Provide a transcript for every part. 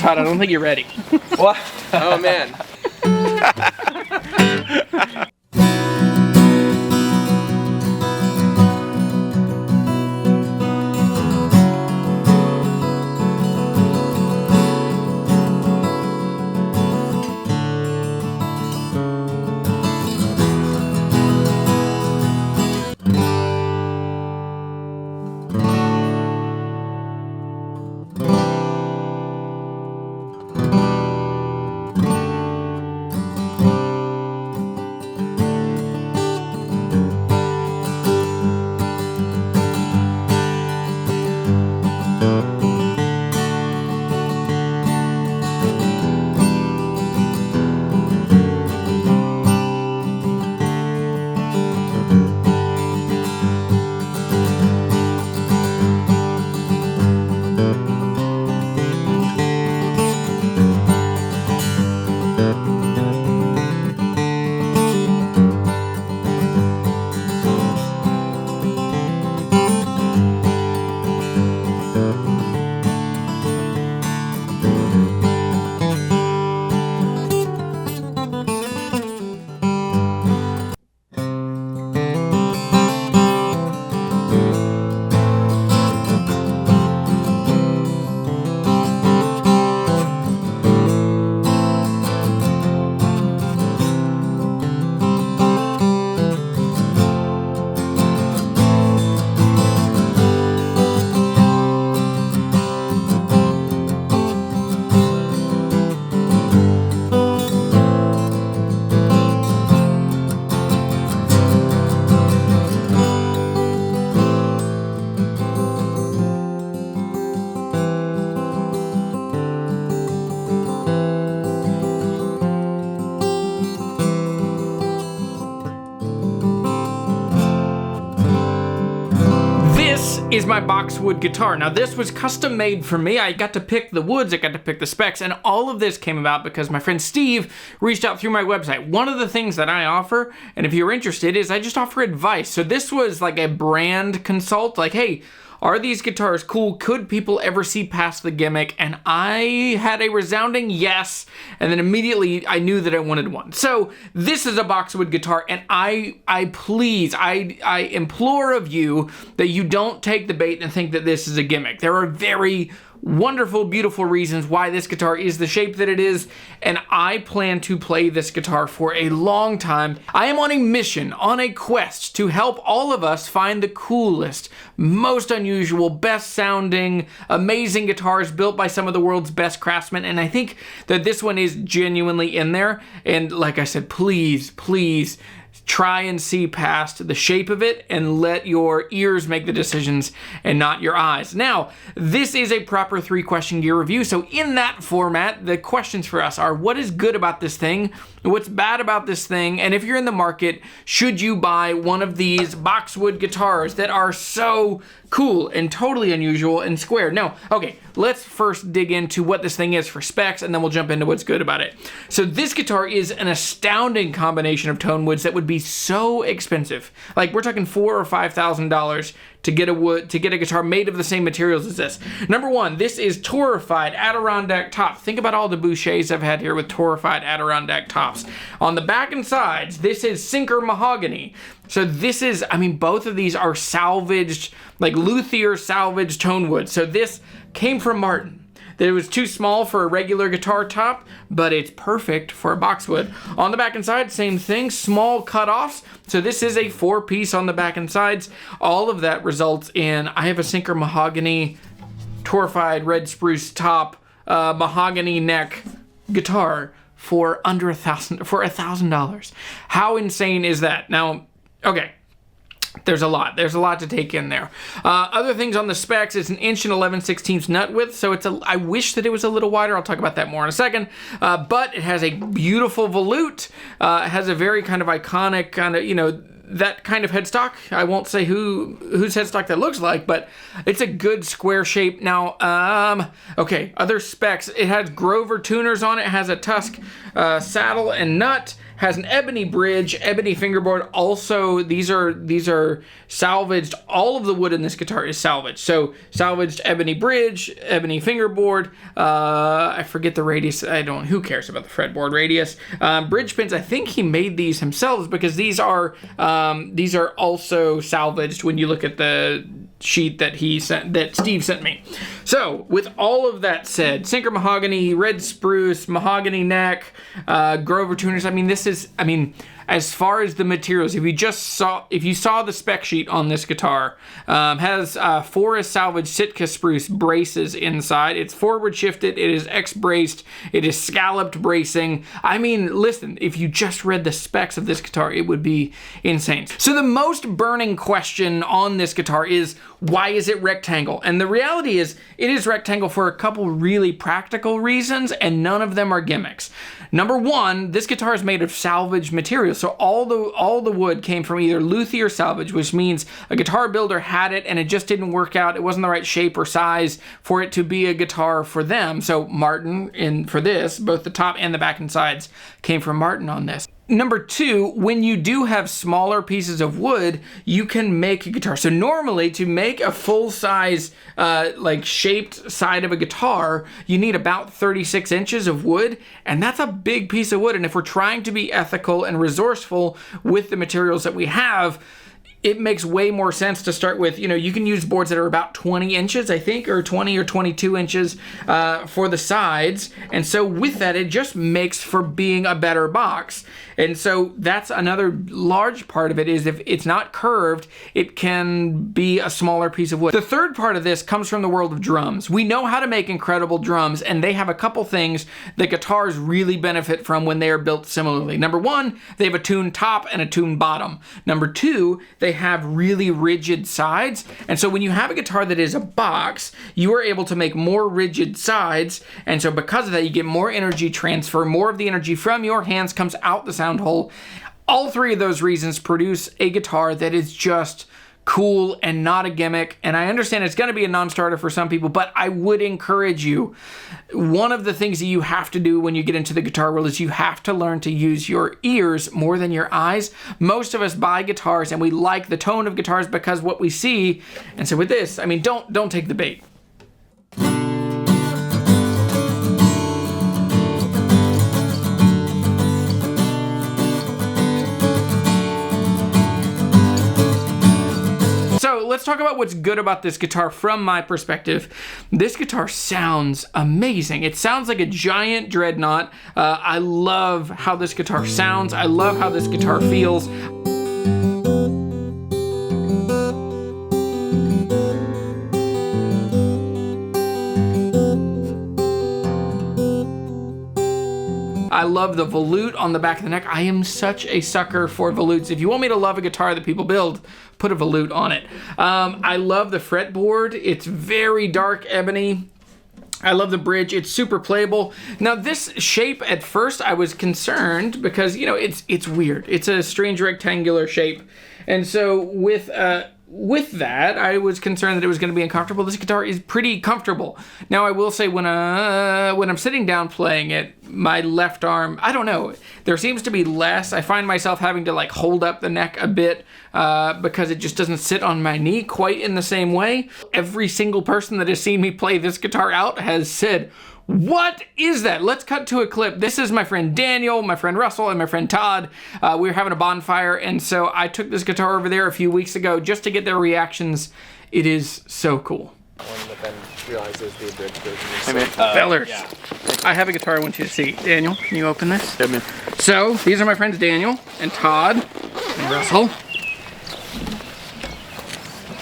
Todd, I don't think you're ready. What? Oh, man. Is my Boxwood guitar. Now this was custom made for me. I got to pick the woods, I got to pick the specs, and all of this came about because my friend Steve reached out through my website. One of the things that I offer, and if you're interested, is I just offer advice. So this was like a brand consult, like, hey, are these guitars cool? Could people ever see past the gimmick? And I had a resounding yes, and then immediately I knew that I wanted one. So this is a Boxwood guitar, and I implore of you that you don't take the bait and think that this is a gimmick. There are very wonderful, beautiful reasons why this guitar is the shape that it is, and I plan to play this guitar for a long time. I am on a mission, on a quest to help all of us find the coolest, most unusual, best sounding, amazing guitars built by some of the world's best craftsmen, and I think that this one is genuinely in there. And like I said, please, please, try and see past the shape of it and let your ears make the decisions and not your eyes. Now, this is a proper 3-question gear review, so in that format, the questions for us are, what is good about this thing? What's bad about this thing? And if you're in the market, should you buy one of these Boxwood guitars that are so cool and totally unusual and square? Now, okay, let's first dig into what this thing is for specs, and then we'll jump into what's good about it. So this guitar is an astounding combination of tone woods that would be so expensive. Like, we're talking $4,000 or $5,000 to get a guitar made of the same materials as this. Number one, this is Torrefied Adirondack top. Think about all the bouchers I've had here with Torrefied Adirondack tops. On the back and sides, this is Sinker Mahogany. So this is, I mean, both of these are salvaged, like luthier salvaged tone wood. So this came from Martin. It was too small for a regular guitar top, but it's perfect for a Boxwood. On the back and sides, same thing, small cutoffs. So this is a 4-piece on the back and sides. All of that results in, I have a Sinker Mahogany, Torrefied red spruce top, mahogany neck guitar for under $1,000. How insane is that? Now, okay. There's a lot to take in there. Other things on the specs, it's an 1 11/16 nut width, so I wish that it was a little wider. I'll talk about that more in a second. But it has a beautiful volute. It has a very kind of iconic kind of, that kind of headstock. I won't say whose headstock that looks like, but it's a good square shape. Now, okay, other specs. It has Grover tuners on it. It has a Tusk saddle and nut. has an ebony bridge, ebony fingerboard. Also, these are salvaged. All of the wood in this guitar is salvaged. So salvaged ebony bridge, ebony fingerboard. I forget the radius. Who cares about the fretboard radius? Bridge pins. I think he made these himself because these are also salvaged when you look at the sheet that Steve sent me. So with all of that said, Sinker mahogany, red spruce, mahogany neck, Grover tuners. As far as the materials, if you saw the spec sheet on this guitar, has forest salvage Sitka spruce braces inside. It's forward shifted. It is X braced. It is scalloped bracing. Listen, if you just read the specs of this guitar, it would be insane. So the most burning question on this guitar is, why is it rectangle? And the reality is, it is rectangle for a couple really practical reasons, and none of them are gimmicks. Number one, this guitar is made of salvage material, so all the wood came from either luthier salvage, which means a guitar builder had it and it just didn't work out. It wasn't the right shape or size for it to be a guitar for them. So Martin, for this, both the top and the back and sides came from Martin on this. Number two, when you do have smaller pieces of wood, you can make a guitar. So normally, to make a full-size, shaped side of a guitar, you need about 36 inches of wood, and that's a big piece of wood. And if we're trying to be ethical and resourceful with the materials that we have, it makes way more sense to start with, you can use boards that are about 20 inches, I think, or 20 or 22 inches for the sides. And so with that, it just makes for being a better box. And so that's another large part of it, is if it's not curved, it can be a smaller piece of wood. The third part of this comes from the world of drums. We know how to make incredible drums, and they have a couple things that guitars really benefit from when they are built similarly. Number one, they have a tuned top and a tuned bottom. Number two, they have really rigid sides. And so when you have a guitar that is a box, you are able to make more rigid sides. And so because of that, you get more energy transfer. More of the energy from your hands comes out the sound hole. All three of those reasons produce a guitar that is just cool and not a gimmick. And I understand it's going to be a non-starter for some people, but I would encourage you. One of the things that you have to do when you get into the guitar world is you have to learn to use your ears more than your eyes. Most of us buy guitars and we like the tone of guitars because what we see. And so with this, don't take the bait. So let's talk about what's good about this guitar from my perspective. This guitar sounds amazing. It sounds like a giant dreadnought. I love how this guitar sounds. I love how this guitar feels. I love the volute on the back of the neck. I am such a sucker for volutes. If you want me to love a guitar that people build, put a volute on it. I love the fretboard. It's very dark ebony. I love the bridge. It's super playable. Now this shape, at first I was concerned because, it's weird. It's a strange rectangular shape. And so with that, I was concerned that it was going to be uncomfortable. This guitar is pretty comfortable. Now, I will say when I'm sitting down playing it, my left arm, I don't know, there seems to be less. I find myself having to hold up the neck a bit because it just doesn't sit on my knee quite in the same way. Every single person that has seen me play this guitar out has said, "What is that?" Let's cut to a clip. This is my friend Daniel, my friend Russell, and my friend Todd. We were having a bonfire, and so I took this guitar over there a few weeks ago just to get their reactions. It is so cool. One that then realizes the abridged version is Hey man, fellers, yeah. I have a guitar I want you to see. Daniel, can you open this? Yeah, man. So, these are my friends Daniel and Todd and Russell.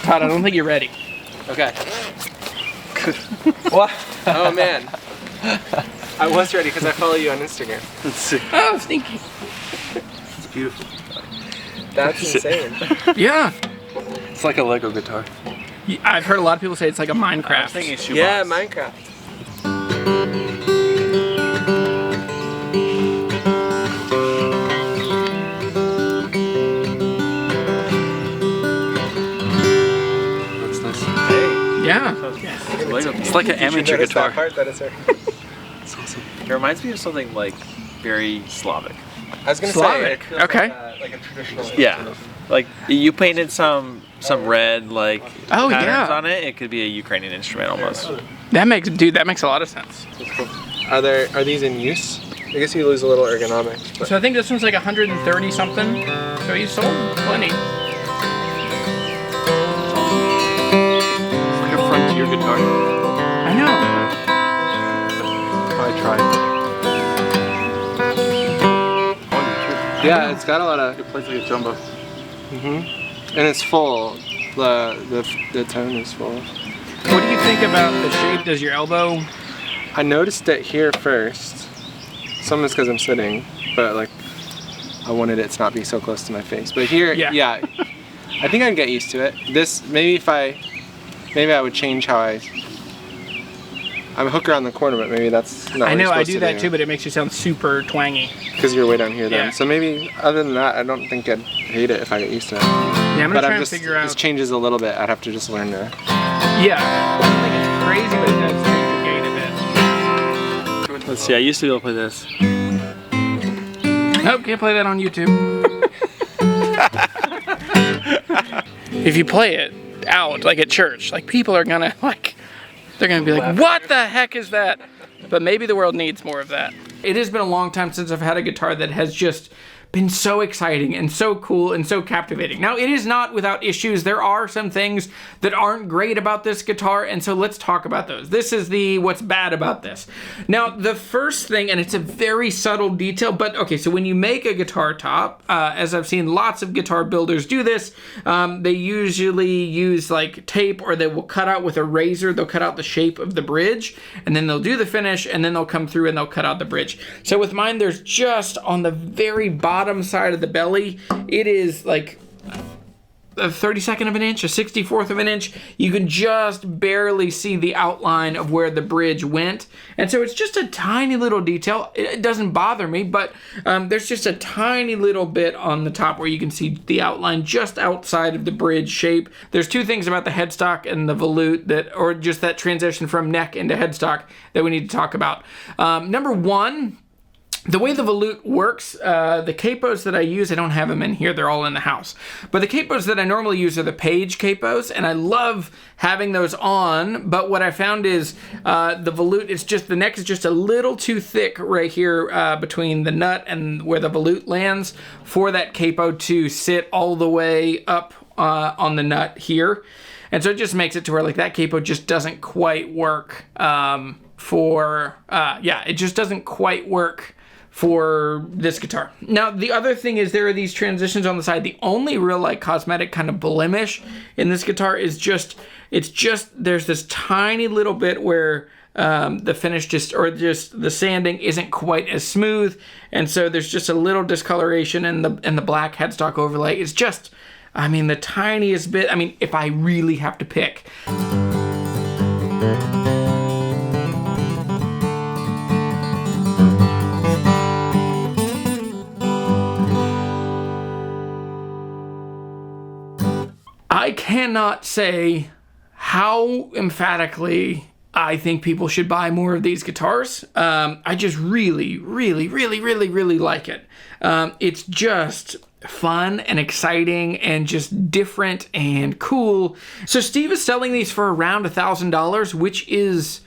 Todd, I don't think you're ready. Okay. What? Oh man. I was ready because I follow you on Instagram. Let's see. Oh, Slinky. It's beautiful. That's insane. Yeah. It's like a Lego guitar. I've heard a lot of people say it's like a Minecraft. I was thinking shoebox. Yeah, Minecraft. That's nice. Hey. Yeah. It's like an amateur guitar. That part? That is her. It's awesome. It reminds me of something very Slavic. I was gonna Slavic. say. Okay. Like a traditional. Yeah. Like you painted some red like Oh, patterns yeah. on it. It could be a Ukrainian instrument almost. That makes a lot of sense. Are these in use? I guess you lose a little ergonomics. But So I think this one's like 130 something. So he sold plenty. It's like a frontier guitar. I know. Probably try. yeah, it's got a lot of. It plays like a jumbo. And it's full. The tone is full. What do you think about the shape? Does your elbow? I noticed it here first. Some is because I'm sitting, but like I wanted it to not be so close to my face. But here, yeah, I think I'd get used to it. This maybe I would change how I'm a hooker on the corner, but maybe that's not. I what know you're I supposed do to that too, but it makes you sound super twangy. Because you're way down here then. Yeah. So maybe other than that, I don't think I'd hate it if I get used to it. Yeah, I'm gonna But try and just, figure out. this changes a little bit. I'd have to just learn to. Yeah, I don't think it's crazy, but it does change your gait a bit. Let's see. I used to be able to play this. Nope, can't play that on YouTube. If you play it out, like at church, like people are gonna they're gonna be like, what the heck is that? But maybe the world needs more of that. It has been a long time since I've had a guitar that has just been so exciting and so cool and so captivating. Now, it is not without issues. There are some things that aren't great about this guitar, and so let's talk about those. This is the what's bad about this. Now, the first thing, and it's a very subtle detail, but okay, so when you make a guitar top, as I've seen lots of guitar builders do this, they usually use like tape, or they will cut out with a razor, they'll cut out the shape of the bridge, and then they'll do the finish, and then they'll come through and they'll cut out the bridge. So with mine, there's just on the very bottom side of the belly, it is like a 32nd of an inch, a 64th of an inch. You can just barely see the outline of where the bridge went. And so it's just a tiny little detail. It doesn't bother me, but there's just a tiny little bit on the top where you can see the outline just outside of the bridge shape. There's two things about the headstock and the volute or just that transition from neck into headstock that we need to talk about. Number one, the way the volute works, the capos that I use, I don't have them in here, they're all in the house. But the capos that I normally use are the Page capos, and I love having those on, but what I found is the volute, the neck is just a little too thick right here between the nut and where the volute lands for that capo to sit all the way up on the nut here. And so it just makes it to where like that capo just doesn't quite work it just doesn't quite work for this guitar. Now, the other thing is there are these transitions on the side. The only real like cosmetic kind of blemish in this guitar is there's this tiny little bit where the finish just the sanding isn't quite as smooth, and so there's just a little discoloration in the black headstock overlay. It's just, I mean, the tiniest bit. I mean, if I really have to pick. I cannot say how emphatically I think people should buy more of these guitars. I just really, really, really, really, really like it. It's just fun and exciting and just different and cool. So Steve is selling these for around $1,000, which is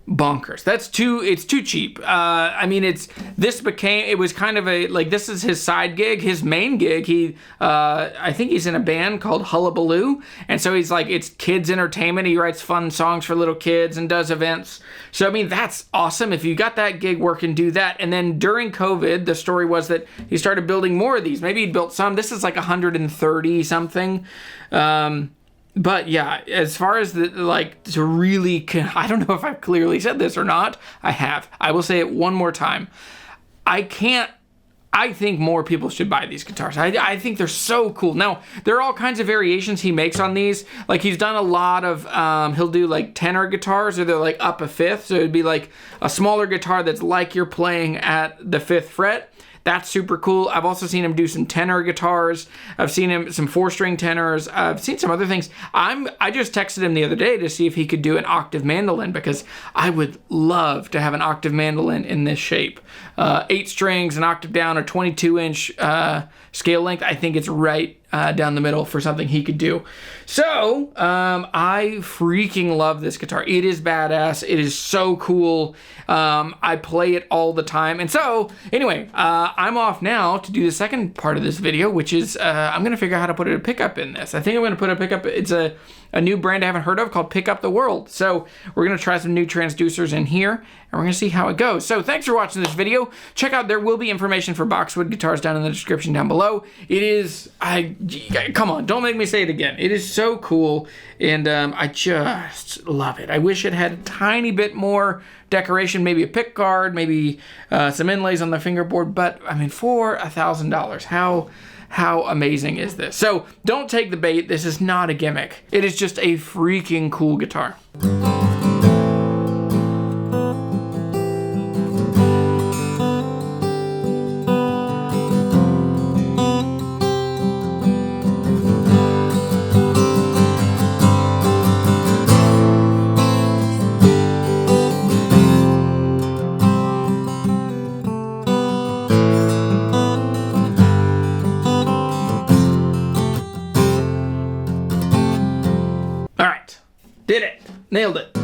bonkers. It's too cheap. I mean, it was kind of this is his side gig, his main gig. I think he's in a band called Hullabaloo, and so he's like, it's kids entertainment. He writes fun songs for little kids and does events. So I mean, that's awesome. If you got that gig working, do that. And then during COVID, the story was that he started building more of these. Maybe he built some. This is like 130 something. But yeah, as far as I don't know if I've clearly said this or not. I have. I will say it one more time. I think more people should buy these guitars. I think they're so cool. Now, there are all kinds of variations he makes on these. Like, he's done a lot of, he'll do like tenor guitars, or they're like up a fifth. So it'd be like a smaller guitar that's like you're playing at the 5th fret. That's super cool. I've also seen him do some tenor guitars. I've seen him some 4-string tenors. I've seen some other things. I just texted him the other day to see if he could do an octave mandolin, because I would love to have an octave mandolin in this shape. 8 strings, an octave down, a 22-inch scale length. I think it's right down the middle for something he could do. So I freaking love this guitar. It is badass. It is so cool. I play it all the time. And so anyway, I'm off now to do the second part of this video, which is I'm gonna figure out how to put a pickup in this. I think I'm gonna put a pickup. It's a new brand I haven't heard of called Pick Up the World. So we're gonna try some new transducers in here, and we're gonna see how it goes. So thanks for watching this video. Check out, there will be information for Boxwood guitars down in the description down below. It is, come on, don't make me say it again. It is so cool, and I just love it. I wish it had a tiny bit more decoration, maybe a pick guard, maybe some inlays on the fingerboard, but I mean, for $1,000, how amazing is this? So don't take the bait. This is not a gimmick. It is just a freaking cool guitar. Did it. Nailed it.